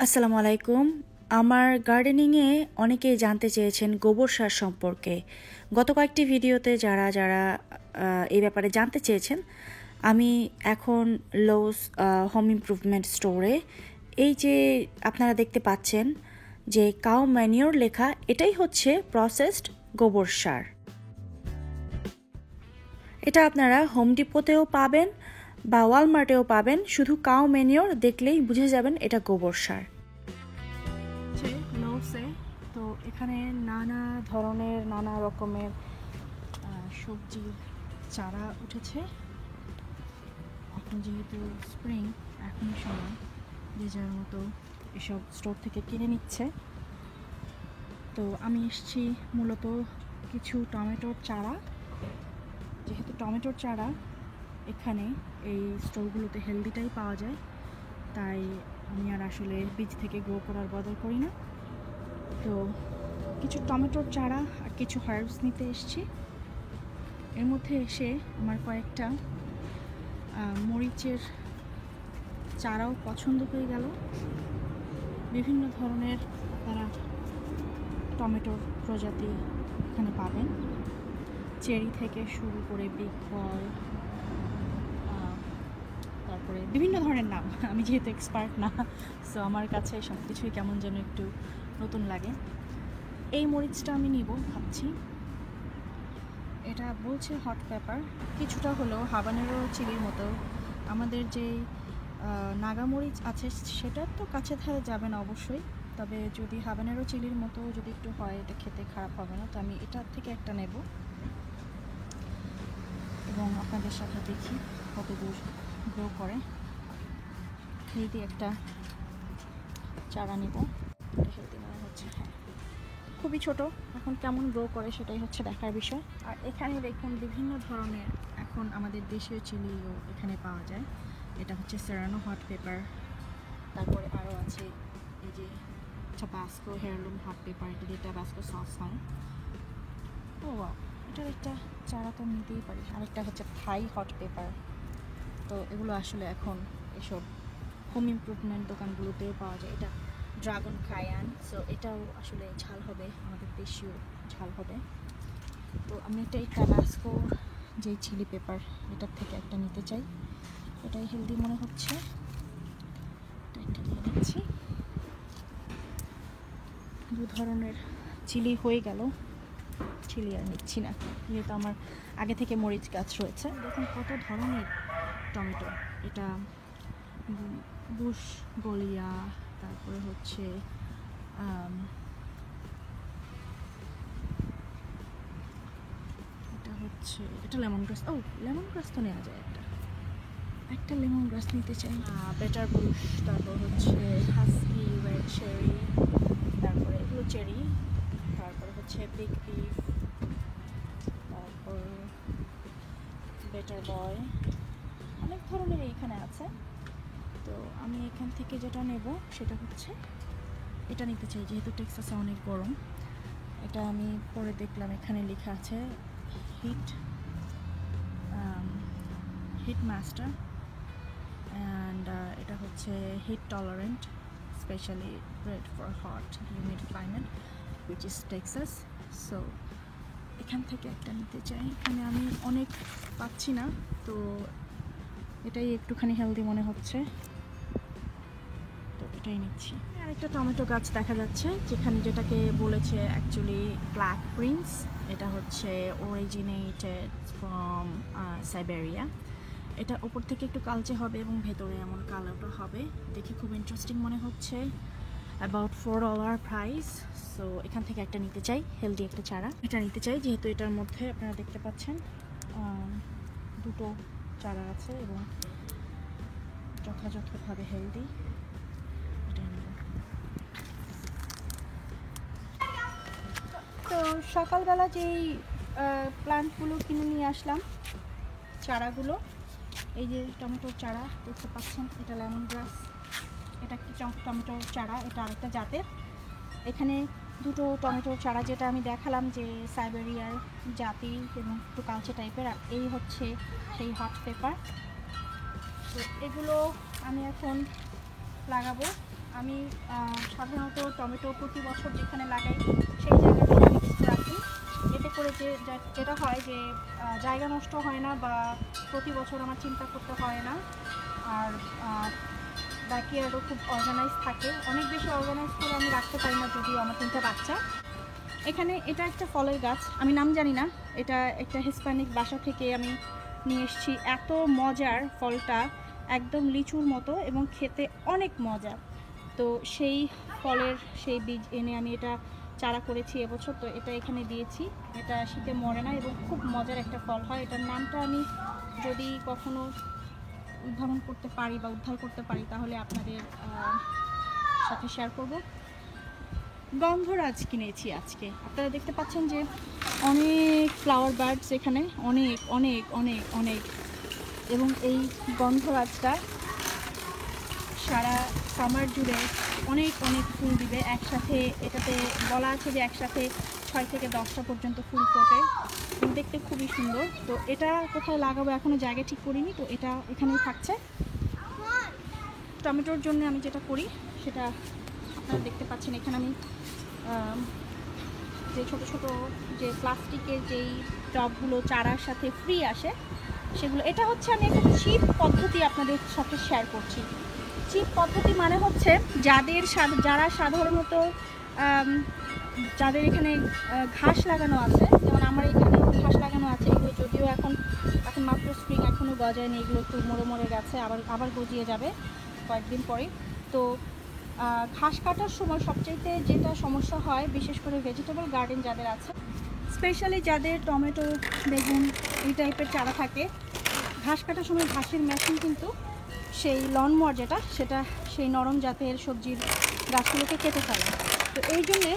আসসালামু আলাইকুম। আমার গার্ডেনিংয়ে অনেকেই জানতে চেয়েছেন গোবর সার সম্পর্কে। গত কয়েকটি ভিডিওতে যারা এই ব্যাপারে জানতে চেয়েছেন, আমি এখন লোস হোম ইমপ্রুভমেন্ট স্টোরে এই যে আপনারা দেখতে পাচ্ছেন যে কাউ ম্যানিওর লেখা, এটাই হচ্ছে প্রসেসড গোবর সার। এটা আপনারা হোম ডিপোতেও পাবেন বা ওয়ালমার্টেও পাবেন। শুধু কাউ ম্যানিওর দেখলেই বুঝে যাবেন এটা গোবর সার। তো এখানে নানা ধরনের নানা রকমের সবজির চারা উঠেছে। এখন যেহেতু স্প্রিং, এখনই সময় যে যার মতো এসব স্টোর থেকে কিনে নিচ্ছে। তো আমি এসেছি মূলত কিছু টমেটোর চারা। যেহেতু টমেটোর চারা এখানে এই স্টোরগুলোতে হেলদিটাই পাওয়া যায়, তাই আমি আর আসলে বীজ থেকে গ্রো করার বদল করি না। তো কিছু টমেটোর চারা আর কিছু হার্বস নিতে এসেছি। এর মধ্যে এসে আমার কয়েকটা মরিচের চারাও পছন্দ হয়ে গেল। বিভিন্ন ধরনের আপনারা টমেটোর প্রজাতি এখানে পাবেন, চেরি থেকে শুরু করে বিগ বল, তারপরে বিভিন্ন ধরনের নাম। আমি যেহেতু এক্সপার্ট না, সো আমার কাছে সব কিছুই কেমন যেন একটু নতুন লাগে। এই মরিচটা আমি নিব ভাবছি। এটা বলছে হট পেপার, কিছুটা হলেও হাবানেরো চিলির মতো। আমাদের যে নাগামরিচ আছে সেটার তো কাছে ধারে যাবে না অবশ্যই, তবে যদি হাবানেরো চিলির মতো যদি একটু হয়, এটা খেতে খারাপ হবে না। তো আমি এটার থেকে একটা নেব এবং আপনাদের সাথে দেখি কত দূর গ্রো করে। হেলদি একটা চারা নেব। হেলদি মনে হচ্ছে, হ্যাঁ খুবই ছোট, এখন কেমন গ্রো করে সেটাই হচ্ছে দেখার বিষয়। আর এখানে দেখুন বিভিন্ন ধরনের এখন আমাদের দেশীয় চিলিও এখানে পাওয়া যায়। এটা হচ্ছে সেরানো হট পেপার, তারপরে আরও আছে এই যে টাবাস্কো হেয়ারলুম হট পেপার, এটা দিয়ে টাবাস্কো সস হয়। ও ওয়াও, এটার একটা চারা তো নিতেই পারি। আরেকটা হচ্ছে থাই হট পেপার। তো এগুলো আসলে এখন এসব হোম ইমপ্রুভমেন্ট দোকানগুলোতেও পাওয়া যায়। এটা ড্রাগন কায়ান, সো এটাও আসলে ঝাল হবে, আমাদের দেশীয় ঝাল হবে। তো আমি এটা এই টাবাস্কো যেই চিলি পেপার, এটার থেকে একটা নিতে চাই। এটাই হেলদি মনে হচ্ছে, এটা নিয়ে নিচ্ছি। দু ধরনের চিলি হয়ে গেল, চিলি আর নিচ্ছি না, যেহেতু আমার আগে থেকে মরিচ গাছ রয়েছে। দেখুন কত ধরনের টমেটো। এটা বুশ গলিয়া, তারপরে হচ্ছে এটা লেমন গ্রাস। ও লেমন গ্রাস তো নেওয়া যায়, একটা লেমন গ্রাস নিতে চাই। বেটার বুশ, তারপর হচ্ছে হাস্কি রেড চেরি, তারপরে এগুলো চেরি, তারপরে হচ্ছে বিগ বিফ, তারপর বেটার বয়, অনেক ধরনের এইখানে আছে। তো আমি এখান থেকে যেটা নেব সেটা হচ্ছে এটা নিতে চাই, যেহেতু টেক্সাসে অনেক গরম। এটা আমি পরে দেখলাম এখানে লেখা আছে হিট মাস্টার, অ্যান্ড এটা হচ্ছে heat tolerant, specially bred for hot humid climate which is Texas. So এখান থেকে একটা নিতে চাই। এখানে আমি অনেক পাচ্ছি না, তো এটাই একটুখানি হেলদি মনে হচ্ছে, তো এটাই নিচ্ছি। আরেকটা টমেটো গাছ দেখা যাচ্ছে, যেটাকে বলেছে অ্যাকচুয়ালি ব্ল্যাক প্রিন্স। এটা হচ্ছে অরিজিনেটেড ফ্রম সাইবেরিয়া। এটা ওপর থেকে একটু কালচে হবে এবং ভেতরে এমন কালারটা হবে, দেখে খুব ইন্টারেস্টিং মনে হচ্ছে। About $4 price. সো এখান থেকে একটা নিতে চাই, হেলদি একটা চারা। এটা নিতে চাই যেহেতু এটার মধ্যে আপনারা দেখতে পাচ্ছেন দুটো চারা আছে এবং যথাযথভাবে হেলদি। তো সকালবেলা যেই প্লান্টগুলো কিনে নিয়ে আসলাম, চারাগুলো, এই যে টমেটোর চারা দেখতে পাচ্ছেন, এটা লেমন গ্রাস, এটা একটি টমেটোর চারা, এটা আরেকটা জাতের। এখানে দুটো টমেটোর চারা, যেটা আমি দেখালাম যে সাইবেরিয়ার জাতি এবং একটু কালচে টাইপের, আর এই হচ্ছে সেই হট পেপার। তো এগুলো আমি এখন লাগাবো। আমি সাধারণত টমেটো প্রতি বছর যেখানে লাগাই সেই জায়গাটা আমি কিছু রাখি, এতে করে যেটা হয় যে জায়গা নষ্ট হয় না বা প্রতি বছর আমার চিন্তা করতে হয় না। আর ব্যাকইয়ার্ডও খুব অর্গানাইজ থাকে, অনেক বেশি অর্গানাইজ করে আমি রাখতে পারি না যদিও আমার 3টা বাচ্চা। এখানে এটা একটা ফলের গাছ, আমি নাম জানি না, এটা একটা হিস্পানিক বাসা থেকে আমি নিয়ে এসেছি। এত মজার ফলটা, একদম লিচুর মতো এবং খেতে অনেক মজা। তো সেই ফলের সেই বীজ এনে আমি এটা চারা করেছি এবছর, তো এটা এখানে দিয়েছি। এটা শীতে মরে না এবং খুব মজার একটা ফল হয়। এটার নামটা আমি যদি কখনো উদ্ভাবন করতে পারি বা উদ্ধার করতে পারি তাহলে আপনাদের সাথে শেয়ার করব। গন্ধরাজ কিনেছি আজকে, আপনারা দেখতে পাচ্ছেন যে অনেক ফ্লাওয়ার বার্ডস এখানে, অনেক অনেক অনেক অনেক। এবং এই গন্ধরাজটা সারা সামার জুড়ে অনেক অনেক ফুল দিবে একসাথে। এটাতে বলা আছে যে একসাথে 6 থেকে 10টা পর্যন্ত ফুল ফোটে, দেখতে খুবই সুন্দর। তো এটা কোথায় লাগাবো এখনও জায়গা ঠিক করিনি, তো এটা এখানেই থাকছে। টমেটোর জন্য আমি যেটা করি সেটা আপনারা দেখতে পাচ্ছেন। এখানে আমি যে ছোট ছোট যে প্লাস্টিকের যেই টবগুলো চারার সাথে ফ্রি আসে সেগুলো, এটা হচ্ছে আমি একটা চিপ পদ্ধতি আপনাদের সাথে শেয়ার করছি। চিপ পদ্ধতি মানে হচ্ছে যারা সাধারণত যাদের এখানে ঘাস লাগানো আছে, যেমন আমার এখানে ঘাস লাগানো আছে, এগুলো যদিও এখন মাত্র স্প্রিং, এখনও গজায়নি, এগুলো একটু মরে গেছে, আবার গজিয়ে যাবে কয়েকদিন পরে। তো ঘাস কাটার সময় সবচাইতে যেটা সমস্যা হয়, বিশেষ করে ভেজিটেবল গার্ডেন যাদের আছে, স্পেশালি যাদের টমেটো, বেগুন এই টাইপের চারা থাকে, ঘাস কাটার সময় ঘাসের মেশিন কিন্তু সেই লনমোয়ার সেটা সেই নরম জাতের সবজির গাছগুলোকে কেটে ফেলে। তো এই জন্যে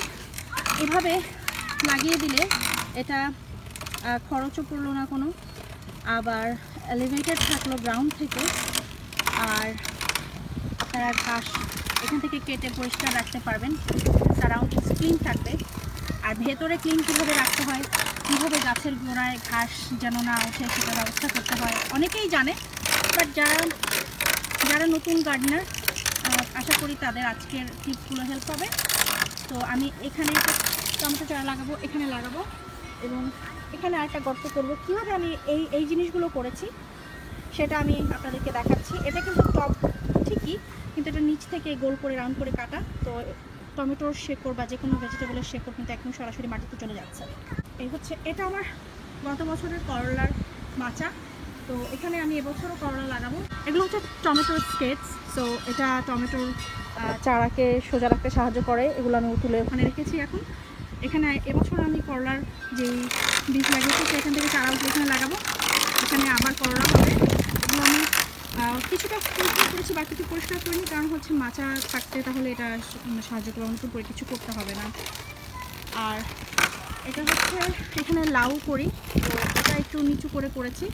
এভাবে লাগিয়ে দিলে এটা খরচও পড়লো না কোনো, আবার এলিভেটেড থাকলো গ্রাউন্ড থেকে, আর আপনারা ঘাস এখান থেকে কেটে পরিষ্কার রাখতে পারবেন, সারাউন্ডিংস ক্লিন থাকবে। আর ভেতরে ক্লিন কীভাবে রাখতে হয়, কীভাবে গাছের গোড়ায় ঘাস যেন না ওঠে সেটা ব্যবস্থা করতে হয় অনেকেই জানে, বাট যারা নতুন গার্ডেনার আশা করি তাদের আজকের টিপসগুলো হেল্প হবে। তো আমি এখানে টমেটো চারা লাগাবো, এখানে লাগাবো, এবং এখানে আরেকটা গর্ত করবো। কীভাবে আমি এই জিনিসগুলো করেছি সেটা আমি আপনাদেরকে দেখাচ্ছি। এটা কিন্তু টব ঠিকই, কিন্তু এটা নিচ থেকে গোল করে রাউন্ড করে কাটা। তো টমেটোর শেকড় বা যে কোনো ভেজিটেবলের শেকড় কিন্তু একদম সরাসরি মাটিতে চলে যাচ্ছে। এটা আমার গত বছরের করলার মাচা, তো এখানে আমি এবছরও করলা লাগাবো। এগুলো হচ্ছে টমেটোর স্কেটস, সো এটা টমেটোর চারাকে সোজা রাখতে সাহায্য করে। এগুলো আমি তুলে ওখানে রেখেছি। এখন এখানে এবছর আমি করলার যেই বীজ লাগিয়েছি সেখান থেকে চারা উঠলে এখানে লাগাবো। এখানে আবার করলা হবে। এগুলো আমি কিছুটা পরিষ্কার করেছি বা কিছু পরিষ্কার করিনি, কারণ হচ্ছে মাচা থাকতে তাহলে এটা সাহায্য করবে, নতুন করে কিছু করতে হবে না। আর এটা হচ্ছে এখানে লাউ করি, তো এটা একটু নিচু করে করেছি।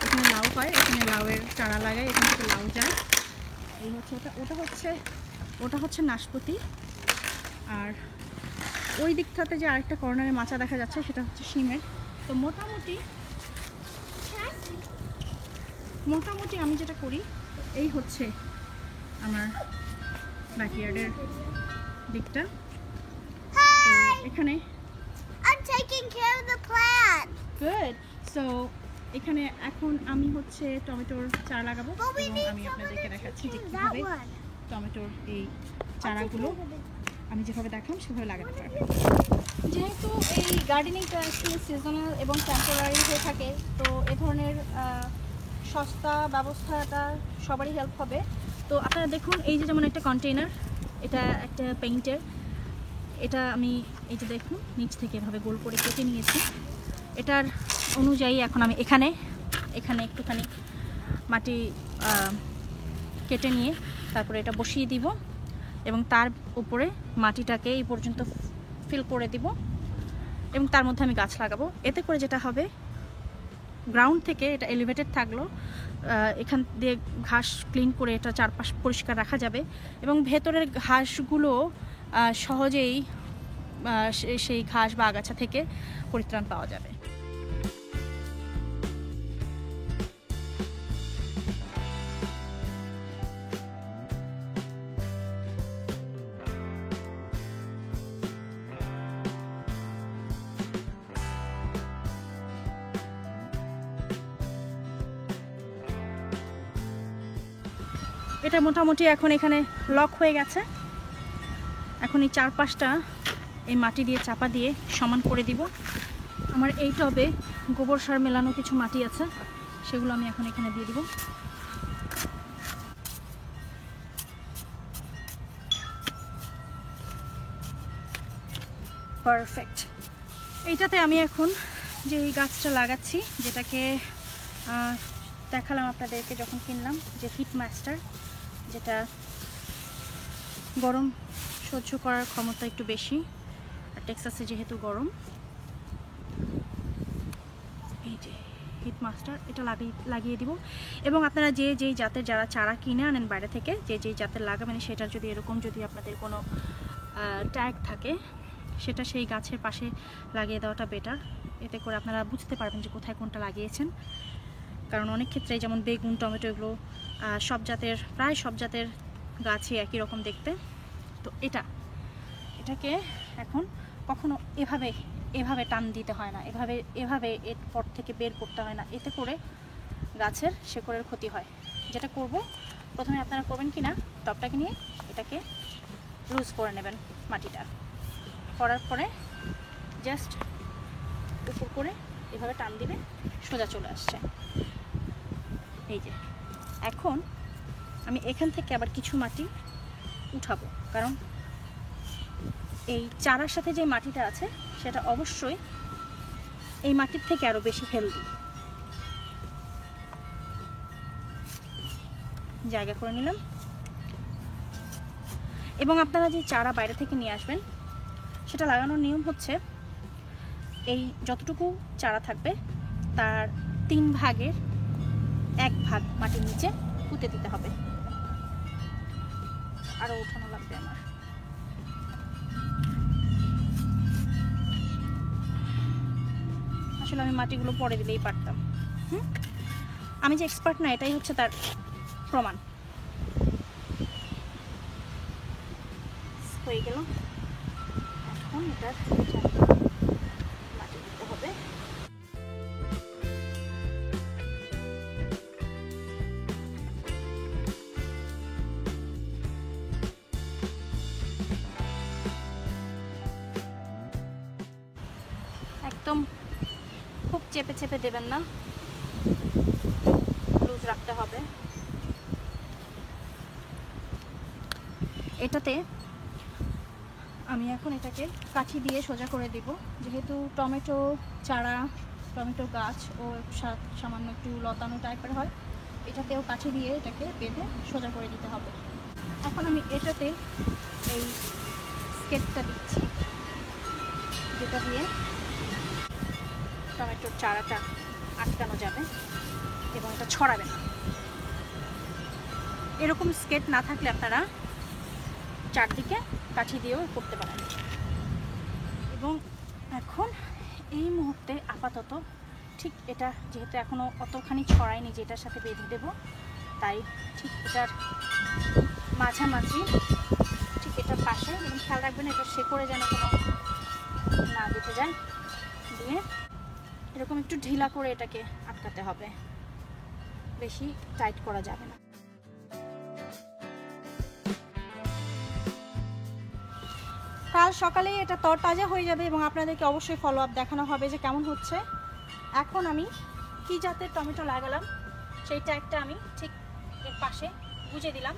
এখানে লাউ হয়, এখানে লাউয়ের চারা লাগাই, এখান থেকে লাউ যায়। এই হচ্ছে ওটা হচ্ছে নাশপাতি। আর ওই দিকটাতে যে আরেকটা কর্নারে মাচা দেখা যাচ্ছে সেটা হচ্ছে শিমের। তো মোটামুটি আমি যেটা করি এই হচ্ছে আমার ব্যাকইয়ার্ডের দিকটা। তো এখানে I'm taking care of the plant. Good. So এখানে এখন আমি হচ্ছে টমেটোর চারা লাগাবো, এবং আমি আপনাদেরকে দেখাচ্ছি যে কীভাবে টমেটোর এই চারাগুলো আমি যেভাবে দেখাম সেভাবে লাগাতে পারবো। যেহেতু এই গার্ডেনিংটা একটু সিজনাল এবং টেম্পোরারি হয়ে থাকে, তো এ ধরনের সস্তা ব্যবস্থাটা সবারই হেল্প হবে। তো আপনারা দেখুন, এই যে যেমন একটা কন্টেইনার, এটা একটা পেইন্টের, এটা আমি এই যে দেখুন নিচ থেকে এভাবে গোল করে কেটে নিয়েছি। এটার অনুযায়ী এখন আমি এখানে একটুখানি মাটি কেটে নিয়ে তারপরে এটা বসিয়ে দিব, এবং তার উপরে মাটিটাকে এই পর্যন্ত ফিল করে দিব, এবং তার মধ্যে আমি গাছ লাগাবো। এতে করে যেটা হবে, গ্রাউন্ড থেকে এটা এলিভেটেড থাকলো, এখান দিয়ে ঘাস ক্লিন করে এটা চারপাশ পরিষ্কার রাখা যাবে, এবং ভেতরের ঘাসগুলো সহজেই সেই ঘাস বা আগাছা থেকে পরিত্রাণ পাওয়া যাবে। এটা মোটামুটি এখন এখানে লক হয়ে গেছে। এখন এই চারপাশটা এই মাটি দিয়ে চাপা দিয়ে সমান করে দিব। আমার এই টবে গোবর সার মেলানো কিছু মাটি আছে, সেগুলো আমি এখন এখানে দিয়ে দিব। পারফেক্ট। এইটাতে আমি এখন যে এই গাছটা লাগাচ্ছি, যেটাকে দেখালাম আপনাদেরকে যখন কিনলাম, যে হিট মাস্টার, যেটা গরম সহ্য করার ক্ষমতা একটু বেশি, আর টেক্সাসে যেহেতু গরম, এই যে হিট মাস্টার, এটা লাগিয়ে দিব। এবং আপনারা যেই জাতের যারা চারা কিনে আনেন বাইরে থেকে, যেই জাতের লাগাবেন, সেটার যদি এরকম যদি আপনাদের কোনো ট্যাগ থাকে, সেটা সেই গাছের পাশে লাগিয়ে দেওয়াটা বেটার। এতে করে আপনারা বুঝতে পারবেন যে কোথায় কোনটা লাগিয়েছেন। কারণ অনেক ক্ষেত্রে যেমন বেগুন, টমেটো, এগুলো প্রায় সব জাতের গাছই একই রকম দেখতে। তো এটাকে এখন কখনো এভাবে টান দিতে হয় না, এভাবে এর পর থেকে বের করতে হয় না, এতে করে গাছের শেকড়ের ক্ষতি হয়। যেটা করব, প্রথমে আপনারা করবেন কি না, টবটাকে নিয়ে এটাকে লুজ করে নেবেন মাটিটা, করার পরে জাস্ট উপর করে এভাবে টান দিলে সোজা চলে আসছে। এই যে এখন আমি এখান থেকে আবার কিছু মাটি উঠাবো, কারণ এই চারার সাথে যে মাটিটা আছে সেটা অবশ্যই এই মাটির থেকে আরো বেশি হেলদি। জায়গা করে নিলাম। এবং আপনারা যে চারা বাইরে থেকে নিয়ে আসবেন, সেটা লাগানোর নিয়ম হচ্ছে, এই যতটুকু চারা থাকবে তার 3 ভাগের 1 ভাগ মাটির নিচে পুঁতে দিতে হবে। আরো উঠানো লাগবে আমার। আসলে আমি মাটিগুলো পরে দিলেই পারতাম। আমি যে এক্সপার্ট না, এটাই হচ্ছে তার প্রমাণ। হয়ে গেল। এখন এটার মাটি দিতে হবে। একদম খুব চেপে দেবেন না, লুজ রাখতে হবে। এটাতে আমি এখন এটাকে কাঠি দিয়ে সোজা করে দিব। যেহেতু টমেটো চারা, টমেটো গাছ ও সামান্য একটু লতানো টাইপের হয়, এটাতেও কাঠি দিয়ে এটাকে বেঁধে সোজা করে দিতে হবে। এখন আমি এটাতে এই স্কেচটা দিচ্ছি, যেটা দিয়ে টমেটোর চারাটা আটকানো যাবে এবং এটা ছড়াবে না। এরকম স্কেচ না থাকলে আপনারা চারদিকে কাঠি দিয়েও করতে পারেন। এবং এখন এই মুহূর্তে আপাতত ঠিক এটা যেহেতু এখনও অতখানি ছড়ায়নি যে এটার সাথে বেঁধে দেবো, তাই ঠিক এটার মাঝামাঝি, ঠিক এটার পাশে, এবং খেয়াল রাখবেন এটা শেকড়ে যেন কোনো না বেঁধে যায়, দিয়ে এরকম একটু ঢিলা করে এটাকে আটকাতে হবে, বেশি টাইট করা যাবে না। কাল সকালেই এটা তরতাজা হয়ে যাবে এবং আপনাদেরকে অবশ্যই ফলো আপ দেখানো হবে যে কেমন হচ্ছে। এখন আমি কি জাতের টমেটো লাগালাম সেইটা একটা আমি ঠিক এর পাশে বুঝে দিলাম।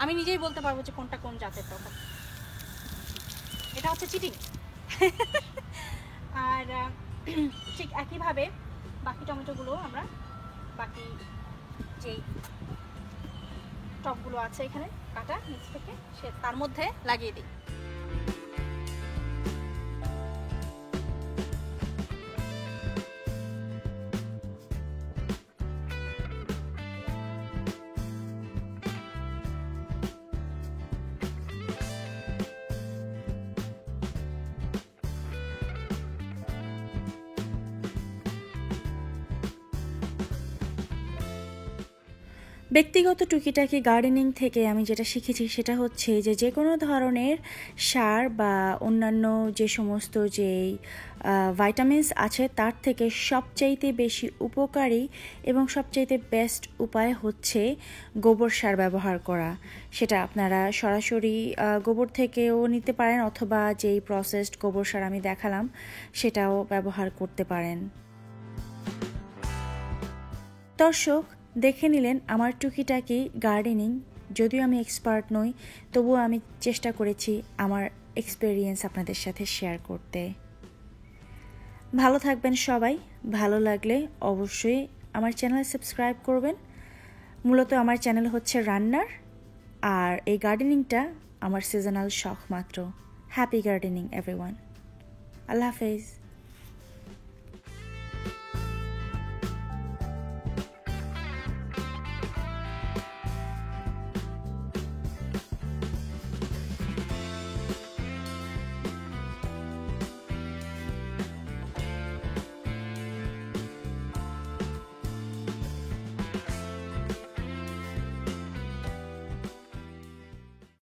আমি নিজেই বলতে পারবো যে কোনটা কোন জাতের তখন। এটা হচ্ছে চিটিং। আর ঠিক একইভাবে বাকি টমেটোগুলো আমরা বাকি যেই টপগুলো আছে এখানে কাটা নিচ থেকে তার মধ্যে লাগিয়ে দিই। ব্যক্তিগত টুকিটাকি গার্ডেনিং থেকে আমি যেটা শিখেছি সেটা হচ্ছে যে কোনো ধরনের সার বা অন্যান্য যে সমস্ত যেই ভাইটামিনস আছে তার থেকে সবচাইতে বেশি উপকারী এবং সবচাইতে বেস্ট উপায় হচ্ছে গোবর সার ব্যবহার করা। সেটা আপনারা সরাসরি গোবর থেকেও নিতে পারেন অথবা যেই প্রসেসড গোবর সার আমি দেখালাম সেটাও ব্যবহার করতে পারেন। দর্শক, দেখে নিলেন আমার টুকিটাকি গার্ডেনিং। যদিও আমি এক্সপার্ট নই, তবুও আমি চেষ্টা করেছি আমার এক্সপেরিয়েন্স আপনাদের সাথে শেয়ার করতে। ভালো থাকবেন সবাই। ভালো লাগলে অবশ্যই আমার চ্যানেল সাবস্ক্রাইব করবেন। মূলত আমার চ্যানেল হচ্ছে রান্নার, আর এই গার্ডেনিংটা আমার সিজনাল শখ মাত্র। Happy gardening everyone. আল্লাহ হাফেজ।